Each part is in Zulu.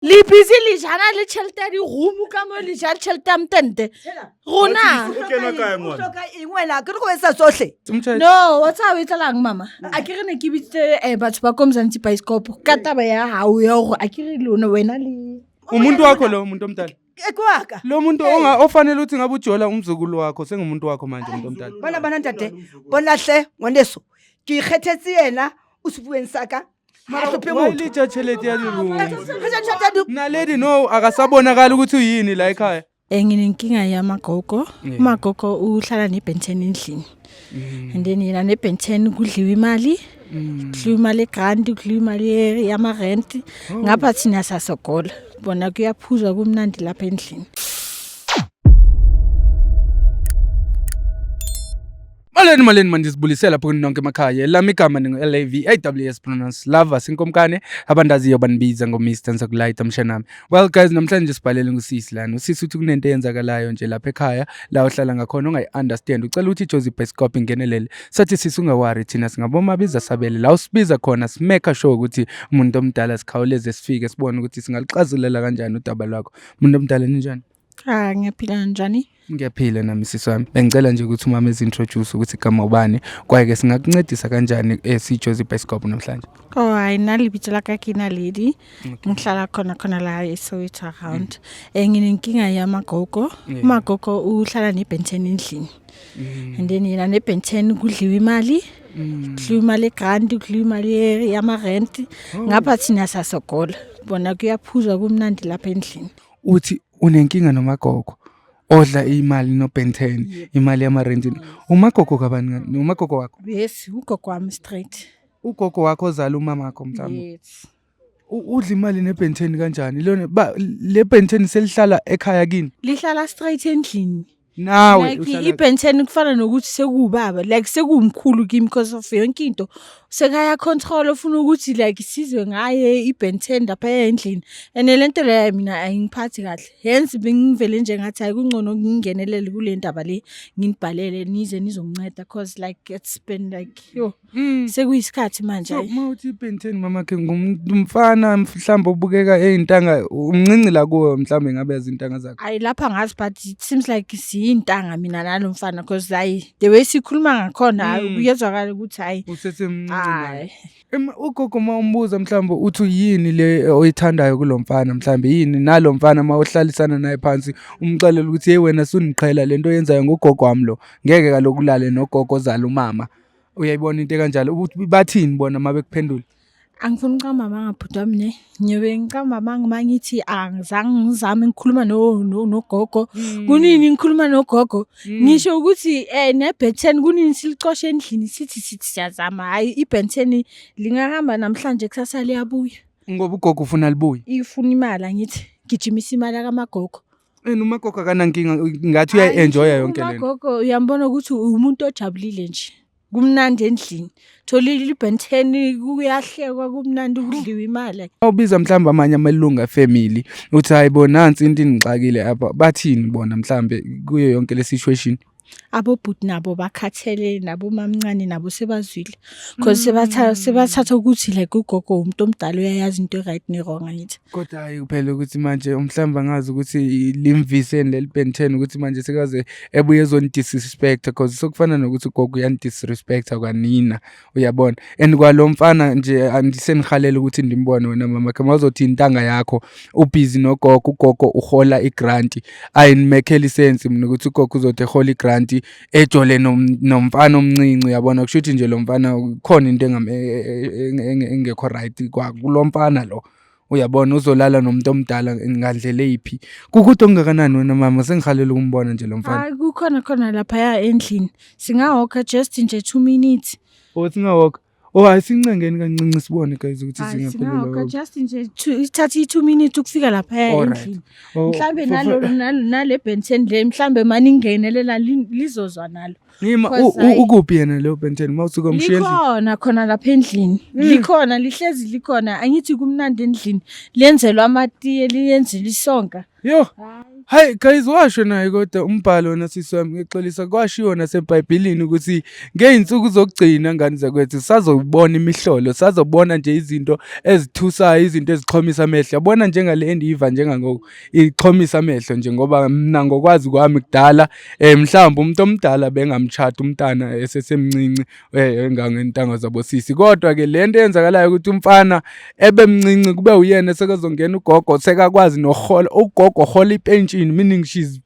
Le busy le jana le tšhelete ya di-room ka mo le ja tšhelete ya mtente rona no wa tsa o etsalang mama a ke re ne ke bitsitse batho ba ko Mzansi Bioscope ka taba ya hao ya gore a ke re lona wena le umuntu wakho lo umuntu omdala ekwaka lo muntu ofanele uthi ngabe ujola umzukulu wakho sengumuntu wakho manje umuntu omdala bana ntate bona hle ngwaneso ke ikgethetse yena o sebueng saka wayilitsha tšhelete ya di-room naledi no akasabonakala ukuthi uyini la ekhaya nginenkinga yamagogo umagogo uhlala nebhenteni endlini and then yena nebhenteni kudliwa imali kudliwa imali egrant kudliwa imali yamarent ngapha thina sasogola bona kuyaphuzwa kumnandi lapha endlini maleni mandisibulisela lapho nonke emakhaya lami igama ningu-LAV AWS pronounce lava sinkomkane abandaziyo banibiza ngo-Mr Nsakulayita mshanami. Well guys, namhlanje sibhalele ngusisi lana usisi uthi kunento eyenzakalayo nje lapha ekhaya la ohlala ngakhona ungayi-understand ucela ukuthi iJozi Bioscope ingenelele sathi sisi ungawari thina singabomabiza sabele la usibiza khona simeka sure ukuthi umuntu omdala sikhawuleze sifike sibone ukuthi singaluxazulela kanjani udaba lwakho. Umuntu omdala ninjani? Ngiyaphila njani? Ngiyaphila nami sisi wami. Bengicela nje ukuthi umama ezintroduce ukuthi igama ubani kwaye singakuncedisa kanjani siJozi Bioscope namhlanje. Hayi nalibitso la kakina lady ngihlala khona la eSoweto around nginenkinga yamagogo umagogo uhlala nebhenteni endlini and then yena nebhenteni kudliwa imali kudliwa imali egrant kudliwa imali yamarent ngapha thina sasogola bona kuyaphuzwa kumnandi lapha endlini uthi unenkinga nomagogo odla imali nobhenteni imali yamarent umagogo kabani umagogo wakho? Yes, ugogo wami straight. Ugogo wakho ozala umama wakho mhlawumbe? Yes. Udla imali nebhenteni kanjani lona le bhenteni selihlala ekhaya kini? Lihlala straight endlini. Nawe like ibhenteni kufana nokuthi sekubaba like sekumkhulu kimi because of yonke into sekaya control ufuna ukuthi like isizwe ngaye ibhenteni lapha endlini and lento leyo mina ayingiphathi kahle hence bengivele nje ngathi ayikungcono ngingenelele kule ndaba le nginibhalele nize nizonginceda because like it's been like yo sekuyisikhathi manje. So mawuthi ibhenteni mama ke ngumfana mhlawumbe ubukeka ezintanga umncinci la kuwe mhlawumbe ngabe yazintanga zakhe? Ayi lapha ngazi but it seems like siyintanga mina nalo mfana because hayi the way sikhuluma ngakhona kuyezwakala ukuthi hayi usesemncane. Ugogo mawumbuza mhlawumbe uthi yini le oyithandayo kulomfana mhlawumbe yini nalo mfana mawuhlalisana naye phansi umxelela ukuthi hey wena suniqhela lento yenzayo ngogogo wami lo ngeke kalokulale nogogo ozala umama uyayibona into kanjalo bathini bona mabekuphendula? Angifuni uqamba mama ngabhudwa mina ngiyobe ngiqamba mama mangithi angizange ngizame ngikhuluma nogogo kunini ngikhuluma nogogo ngisho ukuthi nebhenteni kunini silicoshe endlini sithi siyazama hayi ibhenteni lingahamba namhlanje kusasa liyabuya ngoba ugogo ufuna libuye ifuna imali angithi gijimisa imali kamagogo umagogo akanankinga ngathi uyayenjoya yonke lento umagogo uyambona ukuthi umuntu ojabulile nje kumnandi endlini tholile ibhenteni kuyahlekwa kumnandi kudliwa imali awubiza mhlawumbe amanye amalunga family uthi hayibona nansi into inixakile apha bathini bona mhlawumbe kuyo yonke le situation? Abobhuti nabo bakhathele nabo mamncane nabo sebazwile because sebathatha ukuthi like ugogo umuntu omdala uyayazi into right ne wrong angithi kodwa hayi kuphela ukuthi manje mhlawumbe ngazi ukuthi limviseni leli bhenteni ukuthi manje sekaze ebuye ezonidisrespect because sokufana nokuthi ugogo uyanidisrespect akwanina uyabona and kwalomfana nje andisenihalela ukuthi ndimbone wena mama kama uzothi intanga yakho ubusy nogogo ugogo uhola igrant ayinimekheli sense mina ukuthi ugogo uzothi ehola igrant ejole nomfana omncinci uyabona kushuthi nje lo mfana khona into engekho right kulomfana lo uyabona uzolala nomuntu omdala ngandlela ephi kukuthi ongakanani wena mama sengihalela ukumbona nje lo mfana? Hayi kukhona lapha endlini singahoka just nje 2 minutes singahoka asincengeni kancinci sibone guys ukuthi singaphelele just nje ithatha 2 minutes ukufika lapha endlini mhlambe nale bhenteni le mhlambe mani ngingenelela lizozwa nalo ukuphi yena lo bhenteni mawusuka umshiyeni khona lapha endlini likhona lihlezi likhona angithi kumnandi endlini lenzelwa amatiye liyenzelwa isonka Yo. Hayi guys washo naye kodwa umbhalo nasisi wami ngixolisa kwashiwo naseBhayibhelini ukuthi ngeinsuku zokugcina ngani zakwethu sazobona imihlolo sazobona nje izinto ezithusayo izinto ezixhomisa amehlo yabona njengale endiyiva njengangoku ixhomisa amehlo nje ngoba mina ngokwazi kwami kudala mhlawumbe umuntu omdala bengamtshata umntana esesemncinci engangentanga zabosisi kodwa ke lento eyenzakalayo ukuthi umfana ebemncinci kube uyena sekazongena ugogo sekakwazi nohola ugogo hola ipentshini meaning she's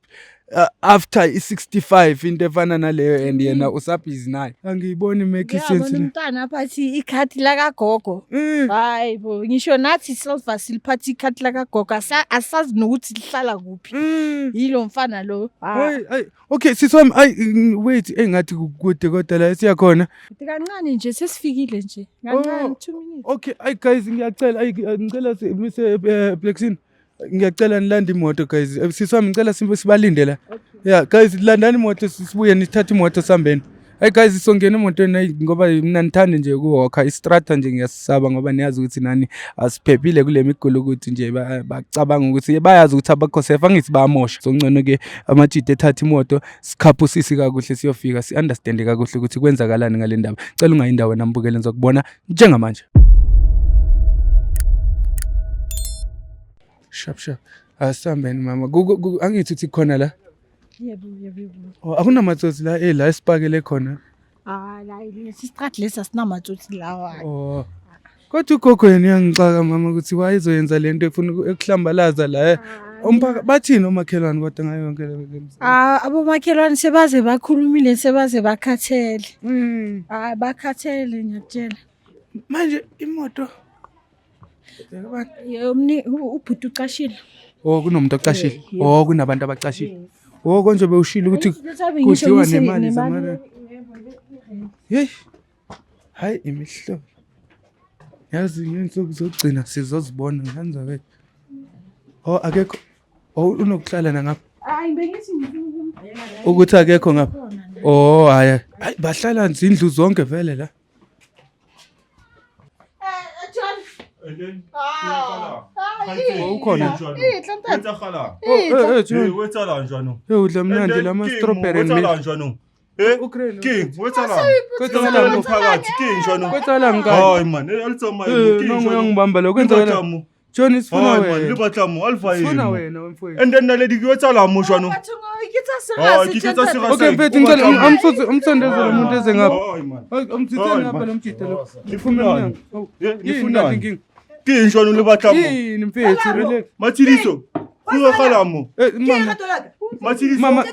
after i-65 into efana naleyo and yena usabhizi naye angiyiboni make sense umntana phathi ikhadi lakagogo hayi bo ngisho nathi silva siliphathi ikhadi lakagogo asazi nokuthi lihlala kuphi yilo mfana lo hayi okay siswami wait engathi kude kodwa la siyakhona kancane nje sesifikile nje kancane 2 minutes okay guys ngiyacela ngicela Mr Blackson ngiyacela nilanda imoto guys siswami ngicela sibalinde la yeah guys landani imoto sibuye nithatha imoto sambeni hey guys songena emotweni ngoba mina ngithanda nje ukuwalka istrata nje ngiyasaba ngoba niyazi ukuthi nani asiphephile kule migulo ukuthi nje bacabanga ukuthi bayazi ukuthi abakho safe angithi bayamosha songcono ke amajide ethatha imoto sikhaphusisi kakuhle siyofika si understand kakuhle ukuthi kwenzakalani ngale ndaba cela ungayindawo nambukele ngizokubona njengamanje Shap. Asambeni mama. Angithi uthi khona la? Yebo. Oh akunamatsotsi la la esipakele khona. La lesistraat lesa sinamatsotsi lawa. Oh. Kodwa ugogo yena uyangixaka mama ukuthi wayizoyenza lento efuna ekuhlambalaza la. Umphaka bathini omakhelwane kodwa ngayo yonke le msebenzi? Abomakhelwane sebaze bakhulumile sebaze bakhathele. Bakhathele ngiyatshela. Manje imoto ubhuti ucashile. Oh kunomuntu ocashile. Oh kunabantu abacashile. Oh konje bewushila ukuthi kudliwa nemali zamara. Hey. Hayi imihlo. Yazi ngensuku zogcina sizozibona nganza wethu. Oh akekho. Oh unokuhlala na ngapha. Hayi bengithi ukuthi akekho ngapha. Oh hayi bahlala izindlu zonke vele la. ukhona wenzakhala wethala njalo udla mnandi lama strawberry njalo King wethala kwenzakala phakathi King njalo kwenzakala ngani hayi man alitsoma ngiyangibamba lo kwenzakala John isifuna wena libatlamu alfa yini isifuna wena mfowethu and then naledi kwethala njalo okay mfethu ngicela umsondezele umuntu eze ngapha umthitheni ngapha lo mjito lo nifuna King njalo libatlamu yini mfethu relax mathiliso kuyokhalamu mama mathiliso mama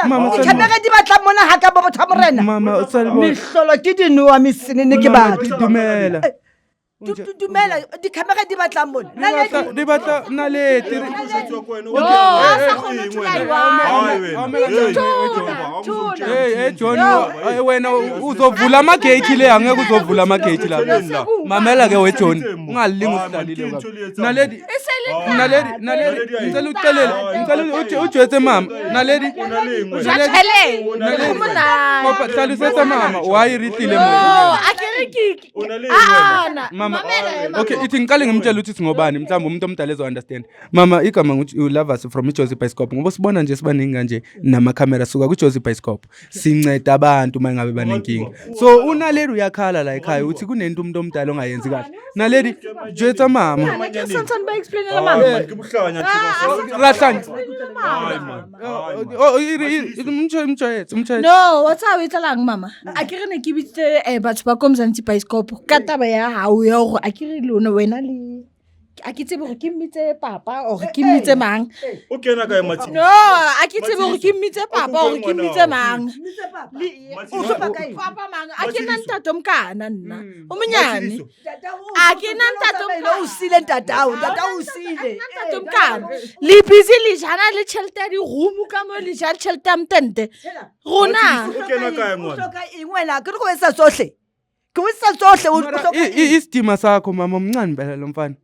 mama ikamera di batla mona ha ka botho morena mama o tsale bo mihlolo ke dinwa misini ke batla dumela dumela di camera di batla mona di batla naleti John wena uzovula amagate le angeke uzovula amagate la mamela ke we John ungalingi usilalile naledi ngicela ucelele ngicela ujwetse mama naledi ngoba hlala usethe mama wayirihlile mama akirikiki mama okay ithi ngiqale ngimtshela ukuthi singobani mhlawumbe umuntu omdala ezo understand mama igama ukuthi you love us from iJozi Bioscope ngoba sibona nje sibaningi kanje nama camera suka kuJozi Bioscope sinceda abantu mangabe banenkinga so unaleli uyakhala la ekhaya uthi kunento umuntu omdala ongayenzi kahle naleli jwetha mama ngiyasontsana ba explain la mama ngibuhlanya rahlanje no what's how itala mama akire ne ke bitse batho ba komzanti Bioscope ka taba ya hao ya go akire lona wena le akitse bo ke mmitse papa o ke mmitse mang o kena ka mathi no akitse bo ke mmitse papa o ke mmitse mang papa mang akina ntato mkana nna umunyane akina ntato lo usile ntatao usile ntato mkana li busy li jana le chelta di room ka mo li jana chelta mtente rona o kena ka ngwana usoka ingwena ke go etsa sohle Kuwisa sohle isidima sakho mama umncane phela lo mfana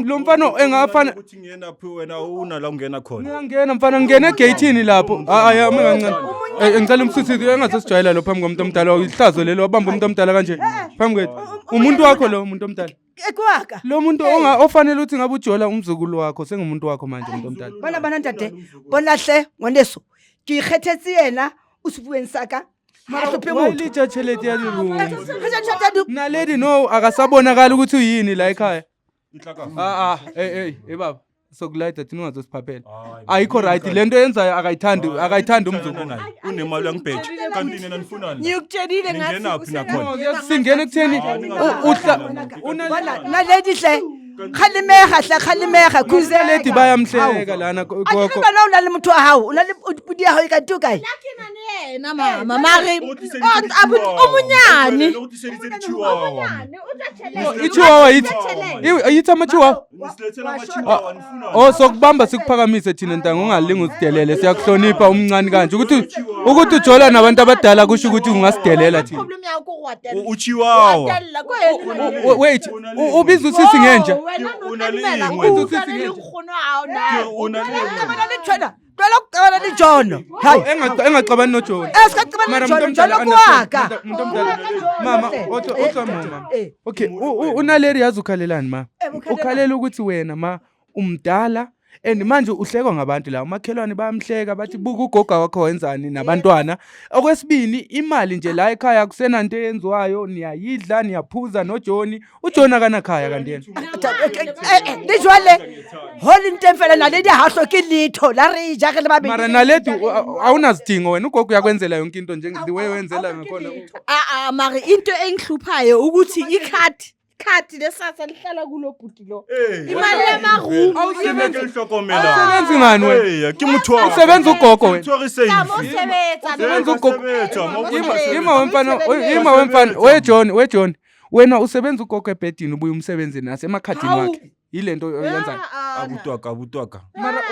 lo mfana engafana ukuthi ngiyena phi wena una la ungena khona ngiyangena mfana ngene egate-ini lapho hayi kancane ngicela umsisizi engazosijwayela lo phambi komuntu omdala ihlazo lelo wabamba umuntu omdala kanje phambi kwethu umuntu wakho lo umuntu omdala Ekwaka. lo muntu ofanele ukuthi ngabe ujola umzukulu wakho sengumuntu wakho manje umuntu omdala Bona ntate. Bona hle ngwaneso. Ke ikgethetse yena o sebueng saka. Mara hlophe motho. wayilitsha tšhelete ya dirumi Khetha naledi no akasabonakali ukuthi uyini la ekhaya baba sokulayida thina ungazosiphaphela ayikho right lento yenzayo akayithandi umzukulu unemali yangibheja kanti nina nifunani Ngikutshelile Ningena phi nakhona? singena ekutheni Bona naledi hle. Khalimeha kuze ledi bayamhleka lana gogo Akuna na unale motho wa hao. Unale pudi ya hao ikatu kae? yena mama mari umunyane ichiwawa yithi amachiwawa sokubamba sikuphakamise thina ntango ungalingi usidelele siyakuhlonipha umncane kanje ukuthi ujola nabantu abadala kusho ukuthi ungasidelela thina uchiwawa wait ubiza usisi ngenja Tlola le John. Hayi engaxabani noJohn Esikaxabana John kwaka. mama okay unaleri yazi ukhalelani ma ukhalela ukuthi wena ma umdala and manje uhlekwa ngabantu la umakhelwane bayamhleka bathi buka ugoga wakho wenzani nabantwana okwesibini imali nje la ekhaya kusenanto eyenziwayo niyayidla niyaphuza noJohn uJohn akanakhaya kanti yena Dijwale holi ntempela naledi hahloke litho la re ja ke le babedi mara naledi awunazidingo wena ugogo uyakwenzela yonke into nje the way wenzela ngakhona mari into engihluphayo ukuthi ikhadi lesasa lihlala kulo bhuti lo imali yamaroom awusebenzi ngani wena ke motho usebenza ugogo wena usebenza ima wemfana weJohn wena usebenza ugogo ebhedini ubuye umsebenzini nasemakhadini wakhe yilento yenza abutwaka mara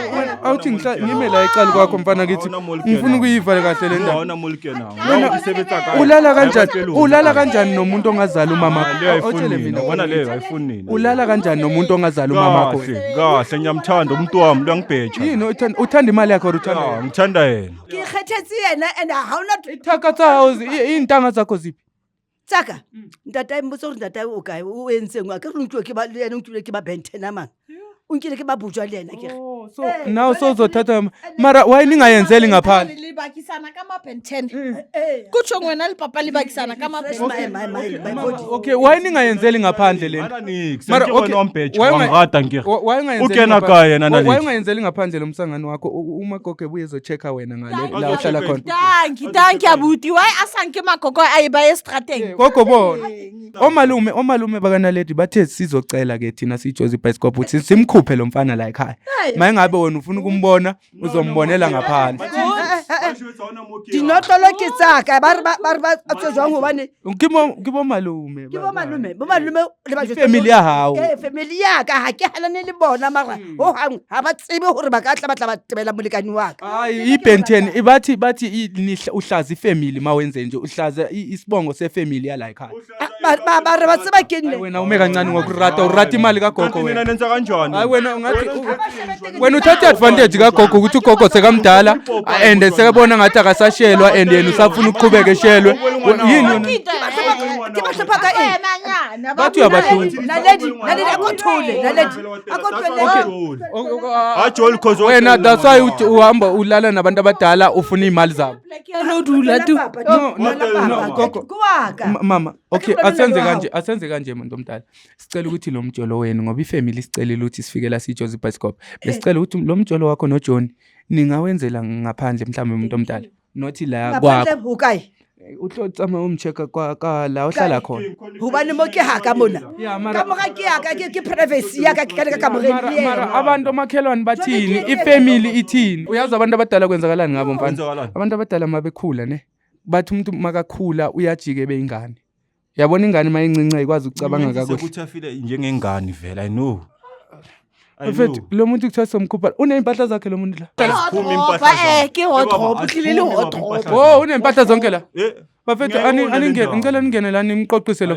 awuthi ngime la eqala kwakho mfana kithi ngifuna ukuyiva kahle le ndaba awuna mulke nawo usebenza kahle ulala kanjani nomuntu ongazali umama otshele mina bona leyo ayifuni nini ulala kanjani nomuntu ongazali umama wakho kahle ngiyamthanda umuntu wami uyangibheja yini uthanda imali yakho uthanda ngithanda yena ke khethetse yena and how not ithaka house intanga zakho ziphi tsaka ntata imbotsa gore ntata o kae o entseng wa ke re ntwe ke ba le yena ntwe ke ba bentena mang unkile ke ba bujwa le yena ke so now sozothatha mara why ningayenzeli ngaphandle libakisana kama benten kutsho ngwena lipapa libakisana kama benten okay why ningayenzeli ngaphandle lento mara okay wangada ngike ukena ka yena nalezi why ungayenzeli ngaphandle lomsangano wakho umagogo ebuye ezochecka wena ngale la uhlala khona Thank you abuti why asanke magogo ayiba estrateng gogo bona omalume bakanaledi bathe sizocela ke thina sijozi bicycle uthi simkhuphe lo mfana la ekhaya mayingabe wena ufuna ukumbona uzombonela ngaphandle dinotolo ke tsaka ba tsojwang hobane kibo malume le ba family ya hao family ya ka ha ke halane le bona mara ho hang ha ba tsebe hore ba ka tla ba tebela molekani wa ka hayi iBenten bathi uhlaza ifamily mawenze nje uhlaza isibongo sefamily ya la ekhaya ba re ba tseba ke nne wena ume kancane ngokurata imali kagogo mina nenza kanjani hayi wena ungathi wena uthatha advantage kagogo ukuthi ugogo sekamdala and sekabona ngathi akasashelwa and yena usafuna ukuqhubeka eshelwe yini ke ba hlopha ka bathi uyabahlula naledi akothule ajol cause wena that's why uhamba ulala nabantu abadala ufuna imali zabo nodula tu mama okay asenze kanje muntu omdala sicela ukuthi lo mjolo wenu ngoba ifamily sicelile ukuthi sifikela sijozi bicycle besicela ukuthi lo mjolo wakho noJohn ningawenzela ngaphandle mhlawumbe umuntu omdala nothi la kwakho utlotsama umcheka kwa la ohlala khona hobane mo ke haka mona ka moga ke yaka ke privacy yaka ke kana ka mogeni mara abantu omakhelwane bathini ifamily ithini uyazi abantu abadala kwenzakalani ngabo mfana abantu abadala mabekhula ne bathi umuntu makakhula uyajike beingane yabona ingane mayincinca ikwazi ukucabanga kakuhle ukuthi afile njengengane vela I know Mfethu lo muntu kuthiwa somkhupha unempahla zakhe lo muntu la siphuma impahla ke hot uhlilile hot unempahla zonke la bafethu aningene ngicela ningene la nimqoqise lo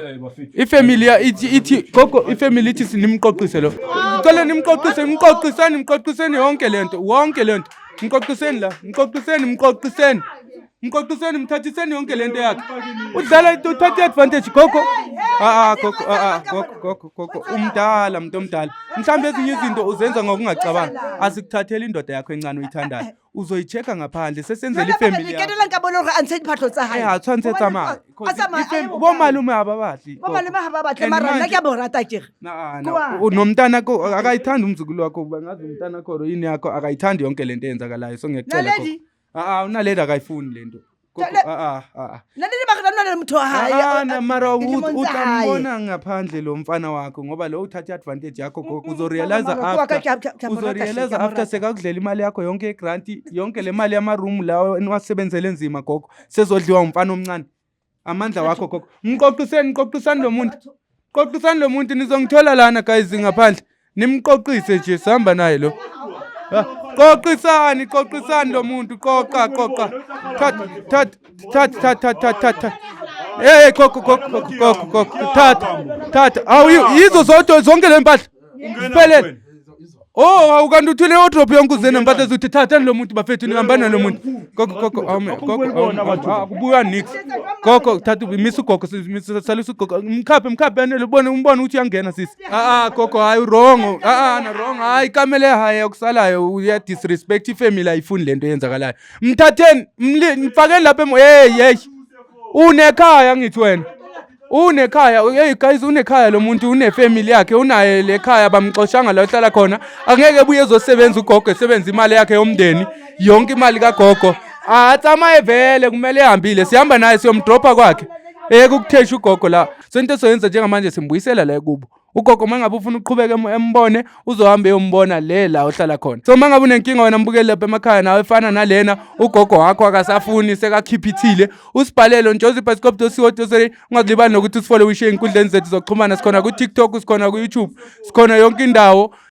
ifamily ithi gogo ifamily ithi sinimqoqise lo ngicela nimqoqiseni yonke lento nimqoqiseni la nimqoqiseni mqoqiseni mthathiseni yonke lento yakhe udlala uthatha advantage gogo gogo umdala umuntu omdala mhlawumbe ezinye izinto uzenza ngokungacabanga asikuthathela indoda yakho encane uyithandayo uzoyichecka ngaphandle sesenzela ifamily yakho ke nka bona hore a ntshe diphatlo tsa hae tshwantse tsamaya bo malume ababahle malema ha ba batle mara nna ke a bo rata kere nomntana ko akayithanda umzukulu wakho kuba ngazi umntana kho yini yakho akayithandi yonke lento eyenzakalayo so ngiyacela unaledi akayifuni lento naleli bakana mtho wa hae mara utambona ngaphandle lo mfana wakho ngoba lo uthatha advantage yakho uzorealize after sekakudlela imali yakho yonke egrant yonke le mali yama room lawo wasebenzele nzima gogo sezodliwa umfana omncane amandla wakho gogo mqoqisani lo muntu nizongithola lana guys ngaphandle nimqoqise nje sihamba naye lo qoqisani lo muntu qoqa thatha hey gogo thatha yizo zonke le mpahla siphelele awukanti uthule wardrobe yonke uzene mpahla ezothi thathani lo muntu bafethu nihambana lo muntu gogo akubuya nix gogo thatha misa ugogo salisa ugogo mkhaphe yanele ubone umbone ukuthi uyangena sisi gogo hayi wrong wrong hayi kamele hayi okusalayo uya disrespect ifamily ayifuni lento yenzakalayo mthatheni mfakeni lapha hey unekhaya ngithi wena unekhaya hey guys unekhaya lo muntu unefamily yakhe unaye lekhaya bamxoshanga la ohlala khona angeke ebuye ezosebenza ugogo esebenza imali yakhe yomndeni yonke imali kagogo atsamaye vele kumele ehambile sihamba naye siyomdropa kwakhe ukukuthesha ugogo la sento soyenza njengamanje simbuyisela la kubo ugogo mangabe ufuna uqhubeka embone uzohamba eyombona le la ohlala khona so mangabe unenkinga wena mbukele lapha emakhaya nawe efana nalena ugogo wakho akasafuni sekakhiphithile usibhalele njosipascop.co.za ungazilibali nokuthi usifollow wishe inkundleni zethu zokuxhumana sikhona ku TikTok sikhona ku YouTube sikhona yonke indawo